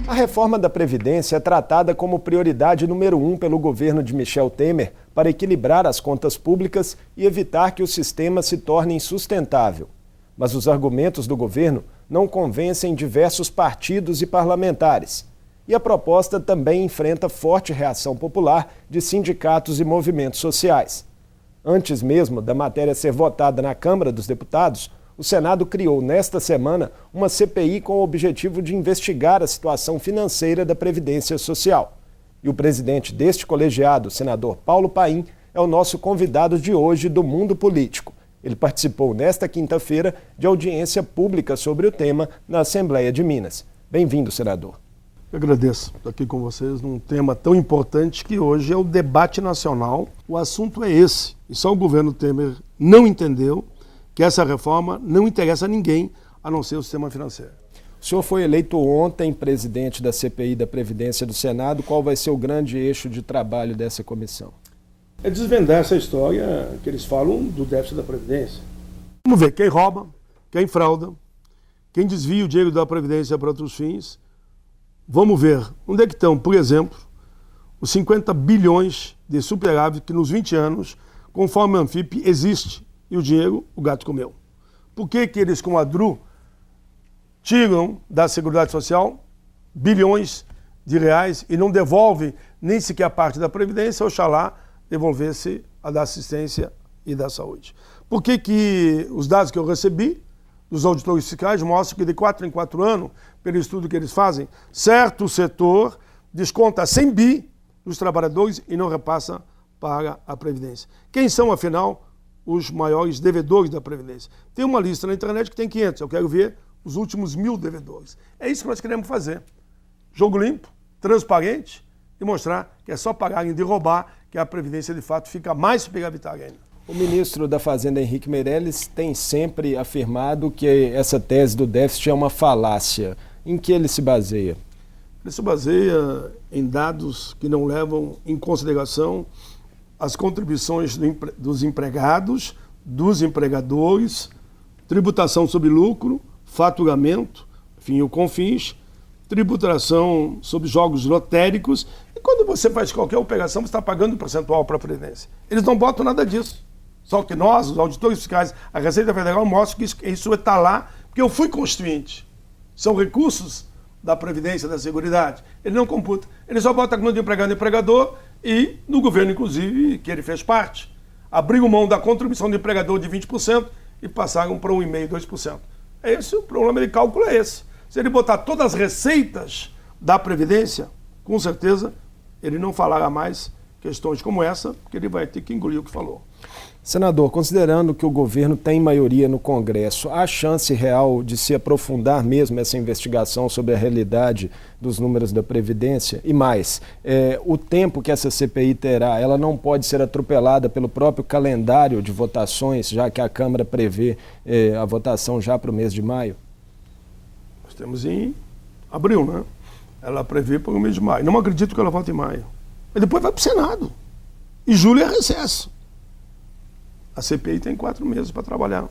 A reforma da Previdência é tratada como prioridade número 1 pelo governo de Michel Temer para equilibrar as contas públicas e evitar que o sistema se torne insustentável. Mas os argumentos do governo não convencem diversos partidos e parlamentares. E a proposta também enfrenta forte reação popular de sindicatos e movimentos sociais. Antes mesmo da matéria ser votada na Câmara dos Deputados, o Senado criou nesta semana uma CPI com o objetivo de investigar a situação financeira da Previdência Social. E o presidente deste colegiado, o senador Paulo Paim, é o nosso convidado de hoje do Mundo Político. Ele participou nesta quinta-feira de audiência pública sobre o tema na Assembleia de Minas. Bem-vindo, senador. Eu agradeço estar aqui com vocês num tema tão importante que hoje é o debate nacional. O assunto é esse. E só o governo Temer não entendeu que essa reforma não interessa a ninguém, a não ser o sistema financeiro. O senhor foi eleito ontem presidente da CPI da Previdência do Senado. Qual vai ser o grande eixo de trabalho dessa comissão? É desvendar essa história que eles falam do déficit da Previdência. Vamos ver quem rouba, quem frauda, quem desvia o dinheiro da Previdência para outros fins. Vamos ver onde é que estão, por exemplo, os 50 bilhões de superávit que nos 20 anos, conforme a Anfip, existe. E o dinheiro, o gato comeu. Por que eles, com a DRU, tiram da Seguridade Social bilhões de reais e não devolvem nem sequer a parte da Previdência, oxalá devolvesse a da assistência e da saúde? Por que os dados que eu recebi dos auditores fiscais mostram que de 4 em 4 anos, pelo estudo que eles fazem, certo setor desconta 100 bi dos trabalhadores e não repassa para a Previdência? Quem são, afinal, os maiores devedores da Previdência? Tem uma lista na internet que tem 500, eu quero ver os últimos 1.000 devedores. É isso que nós queremos fazer. Jogo limpo, transparente e mostrar que é só pagarem de roubar que a Previdência de fato fica mais superavitária ainda. O ministro da Fazenda, Henrique Meirelles, tem sempre afirmado que essa tese do déficit é uma falácia. Em que ele se baseia? Ele se baseia em dados que não levam em consideração as contribuições dos empregados, dos empregadores, tributação sobre lucro, faturamento, enfim, o CONFINS, tributação sobre jogos lotéricos. E quando você faz qualquer operação, você está pagando um percentual para a Previdência. Eles não botam nada disso. Só que nós, os auditores fiscais, a Receita Federal, mostra que isso está lá, porque eu fui constituinte. São recursos da Previdência, da Seguridade. Ele não computa. Ele só bota a conta de empregado e empregador e, no governo, inclusive, que ele fez parte, abriu mão da contribuição do empregador de 20% e passaram para 1,5%, 2%. Esse o problema de cálculo é esse. Se ele botar todas as receitas da Previdência, com certeza ele não falará mais questões como essa, porque ele vai ter que engolir o que falou. Senador, considerando que o governo tem maioria no Congresso, há chance real de se aprofundar mesmo essa investigação sobre a realidade dos números da Previdência? E mais, o tempo que essa CPI terá, ela não pode ser atropelada pelo próprio calendário de votações, já que a Câmara prevê a votação já para o mês de maio? Nós temos em abril, né? Ela prevê para o mês de maio. Não acredito que ela vote em maio. Mas depois vai para o Senado. E julho é recesso. A CPI tem 4 meses para trabalhar.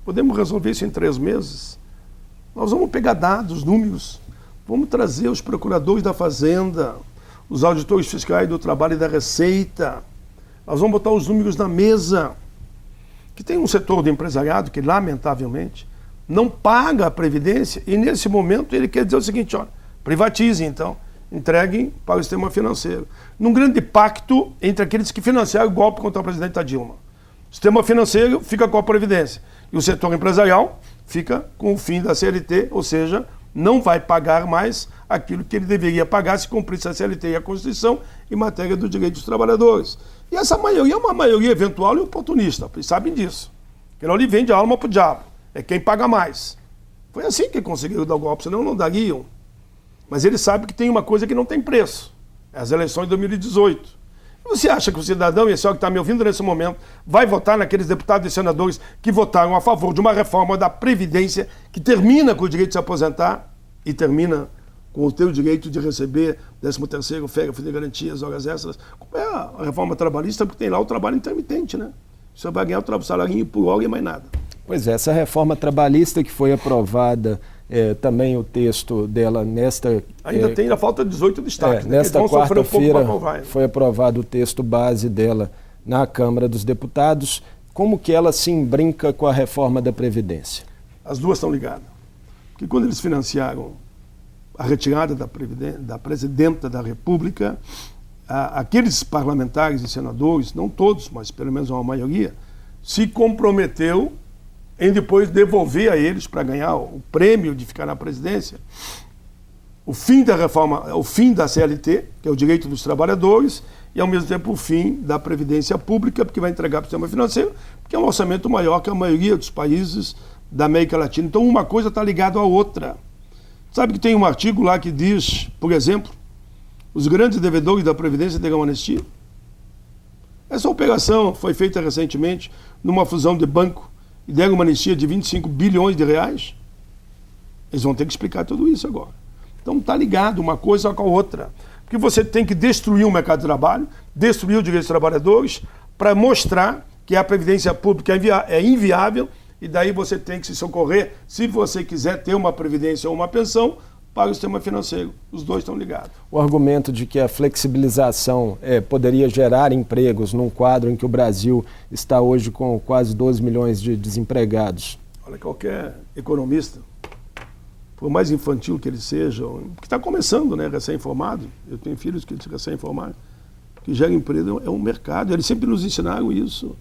Podemos resolver isso em 3 meses? Nós vamos pegar dados, números, vamos trazer os procuradores da Fazenda, os auditores fiscais do Trabalho e da Receita. Nós vamos botar os números na mesa. Que tem um setor do empresariado que, lamentavelmente, não paga a Previdência e, nesse momento, ele quer dizer o seguinte, olha, privatizem, então, entreguem para o sistema financeiro. Num grande pacto entre aqueles que financiaram o golpe contra a presidenta Dilma. O sistema financeiro fica com a Previdência e o setor empresarial fica com o fim da CLT, ou seja, não vai pagar mais aquilo que ele deveria pagar se cumprisse a CLT e a Constituição em matéria do direito dos trabalhadores. E essa maioria é uma maioria eventual e oportunista, vocês sabem disso. Que não lhe vende a alma para o diabo, é quem paga mais. Foi assim que conseguiram dar o golpe, senão não dariam. Mas ele sabe que tem uma coisa que não tem preço, é as eleições de 2018. Você acha que o cidadão, e esse é o que está me ouvindo nesse momento, vai votar naqueles deputados e senadores que votaram a favor de uma reforma da Previdência que termina com o direito de se aposentar e termina com o teu direito de receber 13º, férias, fundo de garantias, horas extras? Como é a reforma trabalhista? Porque tem lá o trabalho intermitente, né? Você vai ganhar o salarinho por hora e mais nada. Pois é, essa reforma trabalhista que foi aprovada também o texto dela nesta... Ainda tem a falta de 18 destaques. Nesta quarta-feira foi aprovado o texto base dela na Câmara dos Deputados. Como que ela se embrinca com a reforma da Previdência? As duas estão ligadas. Porque quando eles financiaram a retirada da Presidenta da República, aqueles parlamentares e senadores, não todos, mas pelo menos uma maioria, se comprometeu em depois devolver a eles, para ganhar o prêmio de ficar na presidência, o fim da reforma, o fim da CLT, que é o direito dos trabalhadores, e ao mesmo tempo o fim da Previdência Pública, porque vai entregar para o sistema financeiro, porque é um orçamento maior que a maioria dos países da América Latina. Então uma coisa está ligada à outra. Sabe que tem um artigo lá que diz, por exemplo, os grandes devedores da Previdência terão anistia? Essa operação foi feita recentemente numa fusão de banco e deram uma anistia de 25 bilhões de reais. Eles vão ter que explicar tudo isso agora. Então está ligado uma coisa com a outra. Porque você tem que destruir o mercado de trabalho, destruir o direito dos trabalhadores, para mostrar que a Previdência Pública é inviável, e daí você tem que se socorrer, se você quiser ter uma previdência ou uma pensão, para o sistema financeiro. Os dois estão ligados. O argumento de que a flexibilização poderia gerar empregos num quadro em que o Brasil está hoje com quase 12 milhões de desempregados. Olha, qualquer economista, por mais infantil que ele seja, que está começando, né, recém-formado, eu tenho filhos que se recém-formaram, que gera emprego é um mercado, eles sempre nos ensinaram isso.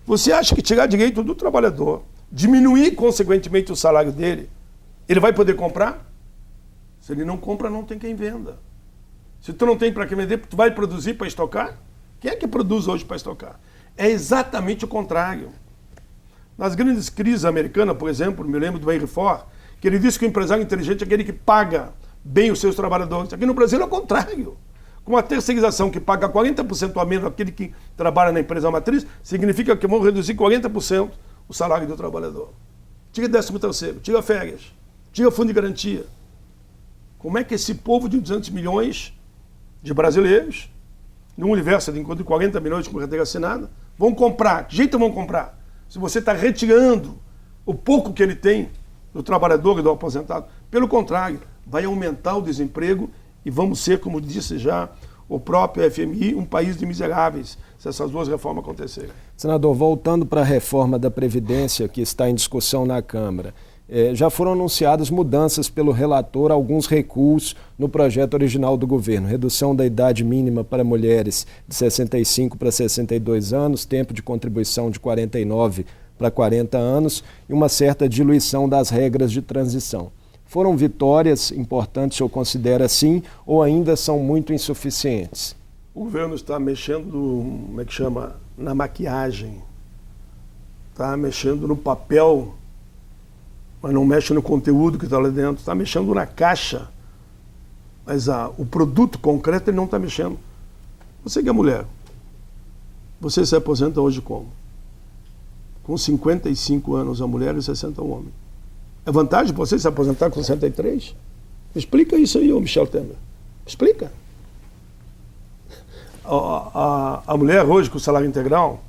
Você acha que tirar direito do trabalhador, diminuir consequentemente o salário dele, ele vai poder comprar? Se ele não compra, não tem quem venda. Se tu não tem para quem vender, tu vai produzir para estocar? Quem é que produz hoje para estocar? É exatamente o contrário. Nas grandes crises americanas, por exemplo, me lembro do Henry Ford, que ele disse que o empresário inteligente é aquele que paga bem os seus trabalhadores. Aqui no Brasil é o contrário. Com a terceirização que paga 40% a menos aquele que trabalha na empresa matriz, significa que vão reduzir 40% o salário do trabalhador. Tira 13º, tira férias, tira fundo de garantia. Como é que esse povo de 200 milhões de brasileiros, num universo de enquanto 40 milhões com carteira assinada, vão comprar? Que jeito vão comprar? Se você está retirando o pouco que ele tem do trabalhador e do aposentado. Pelo contrário, vai aumentar o desemprego e vamos ser, como disse já o próprio FMI, um país de miseráveis, se essas duas reformas acontecerem. Senador, voltando para a reforma da Previdência que está em discussão na Câmara, já foram anunciadas mudanças pelo relator, alguns recuos no projeto original do governo. Redução da idade mínima para mulheres de 65 para 62 anos, tempo de contribuição de 49 para 40 anos e uma certa diluição das regras de transição. Foram vitórias importantes, o senhor considera assim, ou ainda são muito insuficientes? O governo está mexendo, como é que chama, na maquiagem, está mexendo no papel, mas não mexe no conteúdo que está lá dentro, está mexendo na caixa, mas o produto concreto ele não está mexendo. Você que é mulher, você se aposenta hoje como? Com 55 anos a mulher e 60 o homem. É vantagem você se aposentar com 63? Explica isso aí, ô Michel Temer. Explica. A mulher hoje com salário integral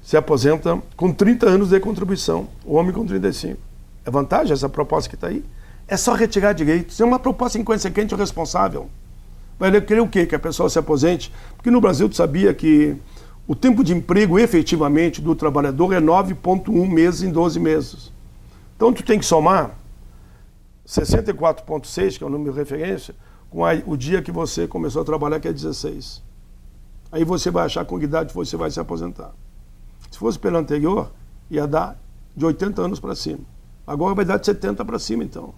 se aposenta com 30 anos de contribuição, o homem com 35. É vantagem essa proposta que está aí? É só retirar direitos. É uma proposta inconsequente e irresponsável. Vai querer o quê? Que a pessoa se aposente? Porque no Brasil tu sabia que o tempo de emprego efetivamente do trabalhador é 9,1 meses em 12 meses. Então tu tem que somar 64,6, que é o número de referência, com o dia que você começou a trabalhar, que é 16. Aí você vai achar com que idade você vai se aposentar. Se fosse pelo anterior, ia dar de 80 anos para cima. Agora vai dar de 70 para cima, então.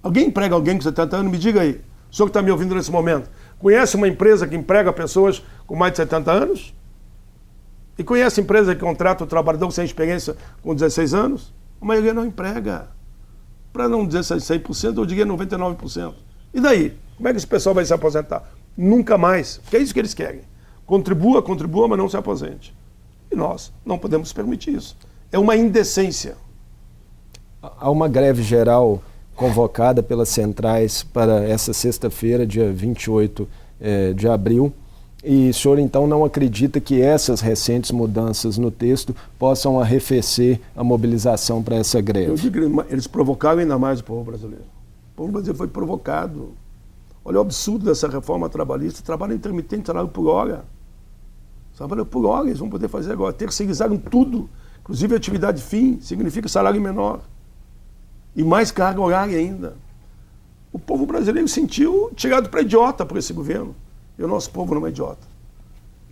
Alguém emprega alguém com 70 anos? Me diga aí. O senhor que está me ouvindo nesse momento, conhece uma empresa que emprega pessoas com mais de 70 anos? E conhece empresa que contrata o trabalhador sem experiência com 16 anos? A maioria não emprega. Para não dizer 100%, eu diria 99%. E daí? Como é que esse pessoal vai se aposentar? Nunca mais. Porque é isso que eles querem. Contribua, mas não se aposente. E nós não podemos permitir isso. É uma indecência. Há uma greve geral convocada pelas centrais para essa sexta-feira, dia 28 de abril. E o senhor, então, não acredita que essas recentes mudanças no texto possam arrefecer a mobilização para essa greve? Eu digo que eles provocaram ainda mais o povo brasileiro. O povo brasileiro foi provocado. Olha o absurdo dessa reforma trabalhista. Trabalho intermitente, salário por hora. Salário por hora, eles vão poder fazer agora. Terceirizaram tudo, inclusive a atividade fim, significa salário menor. E mais carga horária ainda. O povo brasileiro sentiu tirado para idiota por esse governo. E o nosso povo não é idiota.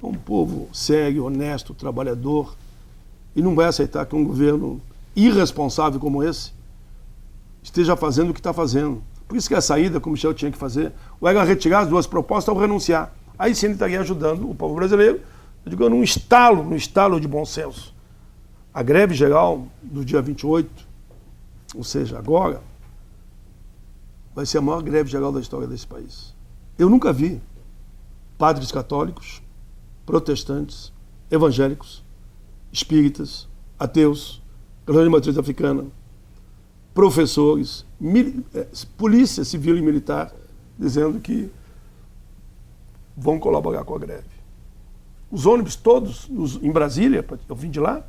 É um povo sério, honesto, trabalhador. E não vai aceitar que um governo irresponsável como esse esteja fazendo o que está fazendo. Por isso que a saída, como o Michel tinha que fazer, ou era retirar as duas propostas ou renunciar. Aí sim ele estaria ajudando o povo brasileiro, eu digo, num estalo de bom senso. A greve geral do dia 28, ou seja, agora, vai ser a maior greve geral da história desse país. Eu nunca vi padres católicos, protestantes, evangélicos, espíritas, ateus, grande matriz africana, professores, polícia civil e militar, dizendo que vão colaborar com a greve. Os ônibus todos, em Brasília, eu vim de lá,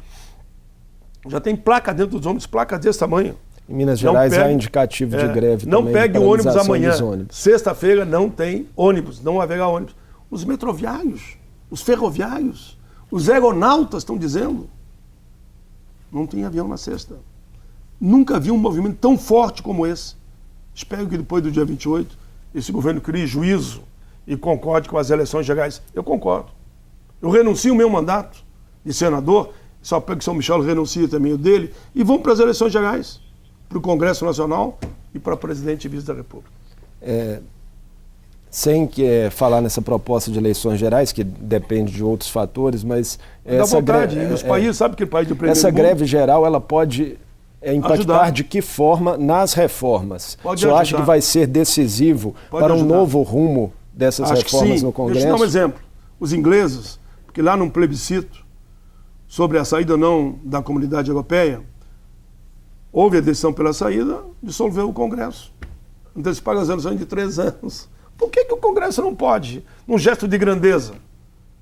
já tem placa dentro dos ônibus, placas desse tamanho. Em Minas Gerais há indicativo de greve não também. Não pegue o ônibus amanhã. Ônibus. Sexta-feira não tem ônibus, não haverá ônibus. Os metroviários, os ferroviários, os aeronautas estão dizendo, não tem avião na sexta. Nunca vi um movimento tão forte como esse. Espero que depois do dia 28, esse governo crie juízo e concorde com as eleições gerais. Eu concordo. Eu renuncio o meu mandato de senador, só para que São Michel renuncie também o dele, e vão para as eleições gerais, para o Congresso Nacional e para presidente e vice da República. Sem falar nessa proposta de eleições gerais, que depende de outros fatores, mas... Dá vontade, e nos países, sabe que o país do primeiro essa mundo, greve geral, ela pode impactar ajudar. De que forma nas reformas? Pode o senhor ajudar. acha que vai ser decisivo para um novo rumo dessas reformas no Congresso? Deixa eu dar um exemplo. Os ingleses, porque lá num plebiscito sobre a saída ou não da comunidade europeia, houve a decisão pela saída, dissolveu o Congresso. Anteciparam as eleições de 3 anos. Por que o Congresso não pode, num gesto de grandeza?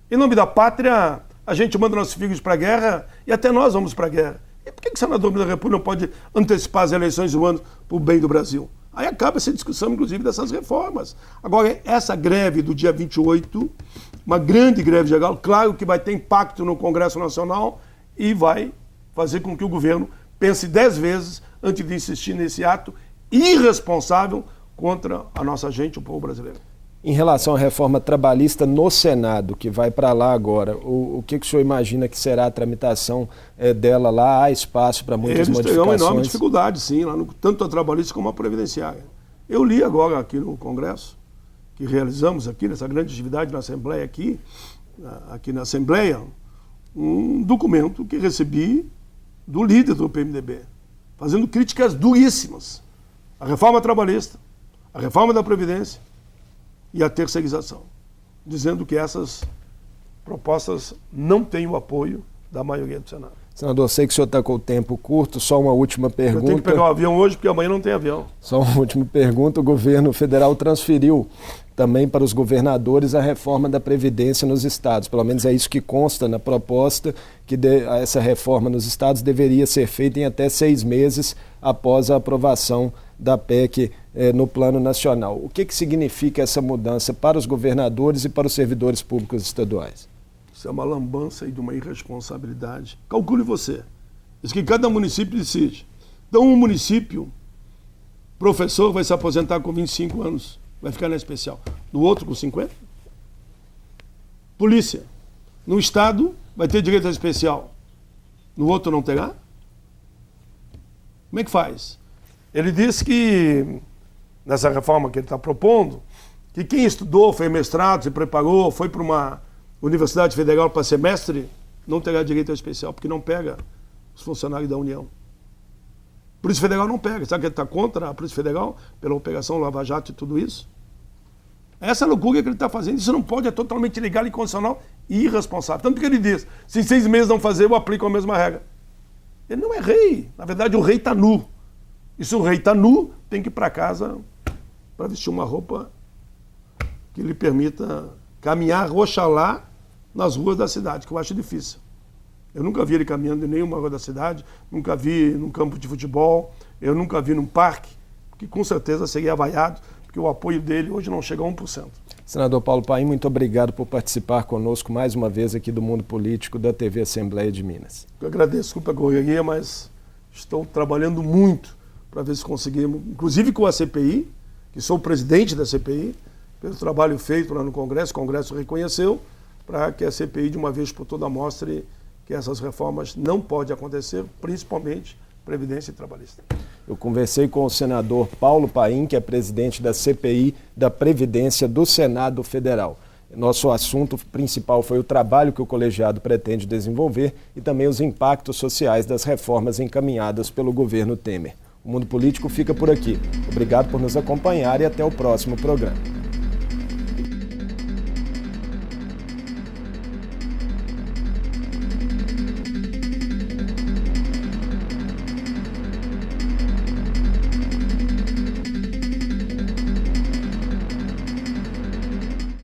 Em nome da pátria, a gente manda nossos filhos para a guerra e até nós vamos para a guerra. E por que o senador da República não pode antecipar as eleições do ano para o bem do Brasil? Aí acaba essa discussão, inclusive, dessas reformas. Agora, essa greve do dia 28, uma grande greve geral, claro que vai ter impacto no Congresso Nacional e vai fazer com que o governo pense 10 vezes antes de insistir nesse ato irresponsável contra a nossa gente, o povo brasileiro. Em relação à reforma trabalhista no Senado, que vai para lá agora, o que o senhor imagina que será a tramitação dela lá? Há espaço para muitas modificações? Eles terão uma enorme dificuldade, sim, lá tanto a trabalhista como a previdenciária. Eu li agora aqui no Congresso, que realizamos aqui, nessa grande atividade na Assembleia aqui na Assembleia, um documento que recebi do líder do PMDB, fazendo críticas duríssimas à reforma trabalhista, à reforma da Previdência e à terceirização, dizendo que essas propostas não têm o apoio da maioria do Senado. Senador, sei que o senhor está com o tempo curto, só uma última pergunta. Eu tenho que pegar o avião hoje, porque amanhã não tem avião. Só uma última pergunta. O governo federal transferiu também para os governadores a reforma da Previdência nos estados. Pelo menos é isso que consta na proposta, que essa reforma nos estados deveria ser feita em até 6 meses após a aprovação da PEC no plano nacional. O que significa essa mudança para os governadores e para os servidores públicos estaduais? Isso é uma lambança e de uma irresponsabilidade. Calcule você. Isso que cada município decide. Então, um município, professor vai se aposentar com 25 anos, vai ficar na especial. No outro, com 50? Polícia. No estado, vai ter direito à especial. No outro, não terá? Como é que faz? Ele disse que, nessa reforma que ele está propondo, que quem estudou, fez mestrado, se preparou, foi para uma Universidade Federal para semestre, não terá direito ao especial, porque não pega os funcionários da União. A Polícia Federal não pega. Sabe que ele está contra a Polícia Federal, pela Operação Lava Jato e tudo isso? Essa loucura que ele está fazendo, isso não pode, é totalmente ilegal, inconstitucional e irresponsável. Tanto que ele diz, se em 6 meses não fazer, eu aplico a mesma regra. Ele não é rei. Na verdade, o rei está nu. E se o rei está nu, tem que ir para casa para vestir uma roupa que lhe permita caminhar Oxalá nas ruas da cidade, que eu acho difícil. Eu nunca vi ele caminhando em nenhuma rua da cidade, nunca vi num campo de futebol, eu nunca vi num parque, que com certeza seria vaiado, porque o apoio dele hoje não chega a 1%. Senador Paulo Paim, muito obrigado por participar conosco mais uma vez aqui do Mundo Político da TV Assembleia de Minas. Eu agradeço, desculpa a correria, mas estou trabalhando muito para ver se conseguimos, inclusive com a CPI, que sou o presidente da CPI, pelo trabalho feito lá no Congresso, o Congresso reconheceu, para que a CPI de uma vez por todas mostre que essas reformas não podem acontecer, principalmente Previdência e Trabalhista. Eu conversei com o senador Paulo Paim, que é presidente da CPI da Previdência do Senado Federal. Nosso assunto principal foi o trabalho que o colegiado pretende desenvolver e também os impactos sociais das reformas encaminhadas pelo governo Temer. O Mundo Político fica por aqui. Obrigado por nos acompanhar e até o próximo programa.